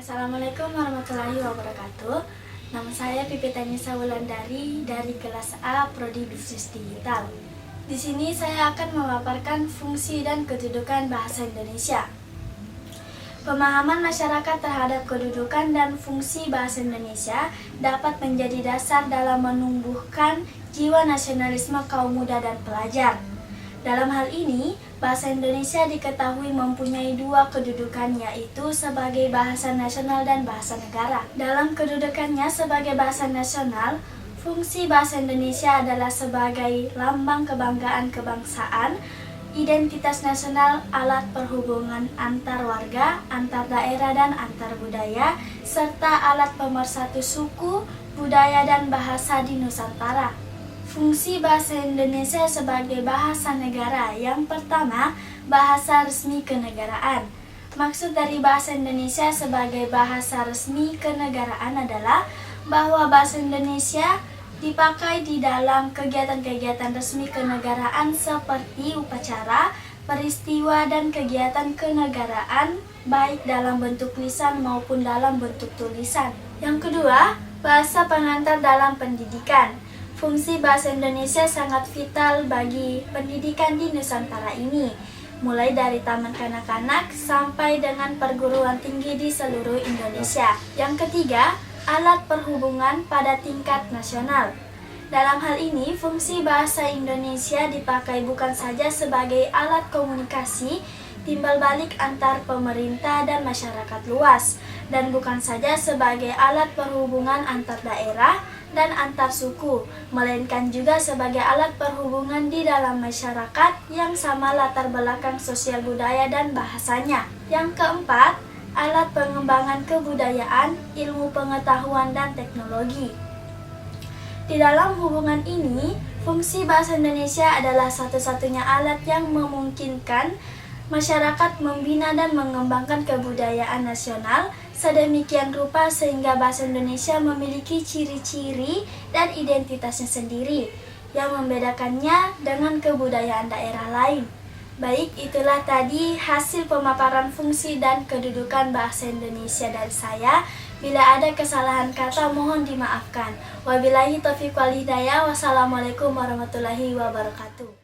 Assalamualaikum warahmatullahi wabarakatuh. Nama saya Pipit Anissa Wulandari dari kelas A Prodi Bisnis Digital. Di sini saya akan memaparkan fungsi dan kedudukan bahasa Indonesia. Pemahaman masyarakat terhadap kedudukan dan fungsi bahasa Indonesia dapat menjadi dasar dalam menumbuhkan jiwa nasionalisme kaum muda dan pelajar. Dalam hal ini, bahasa Indonesia diketahui mempunyai dua kedudukan, yaitu sebagai bahasa nasional dan bahasa negara. Dalam kedudukannya sebagai bahasa nasional, fungsi bahasa Indonesia adalah sebagai lambang kebanggaan kebangsaan, identitas nasional, alat perhubungan antar warga, antar daerah dan antar budaya, serta alat pemersatu suku, budaya dan bahasa di Nusantara. Fungsi bahasa Indonesia sebagai bahasa negara. Yang pertama, bahasa resmi kenegaraan. Maksud dari bahasa Indonesia sebagai bahasa resmi kenegaraan adalah bahwa bahasa Indonesia dipakai di dalam kegiatan-kegiatan resmi kenegaraan seperti upacara, peristiwa, dan kegiatan kenegaraan, baik dalam bentuk lisan maupun dalam bentuk tulisan. Yang kedua, bahasa pengantar dalam pendidikan. Fungsi bahasa Indonesia sangat vital bagi pendidikan di Nusantara ini, mulai dari taman kanak-kanak sampai dengan perguruan tinggi di seluruh Indonesia. Yang ketiga, alat perhubungan pada tingkat nasional. Dalam hal ini, fungsi bahasa Indonesia dipakai bukan saja sebagai alat komunikasi timbal balik antar pemerintah dan masyarakat luas, dan bukan saja sebagai alat perhubungan antar daerah dan antar suku, melainkan juga sebagai alat perhubungan di dalam masyarakat yang sama latar belakang sosial budaya dan bahasanya. Yang keempat, alat pengembangan kebudayaan, ilmu pengetahuan, dan teknologi. Di dalam hubungan ini, fungsi bahasa Indonesia adalah satu-satunya alat yang memungkinkan masyarakat membina dan mengembangkan kebudayaan nasional sedemikian rupa sehingga bahasa Indonesia memiliki ciri-ciri dan identitasnya sendiri yang membedakannya dengan kebudayaan daerah lain. Baik, itulah tadi hasil pemaparan fungsi dan kedudukan bahasa Indonesia dari saya. Bila ada kesalahan kata, mohon dimaafkan. Wabillahi taufiq wal hidayah. Wassalamualaikum warahmatullahi wabarakatuh.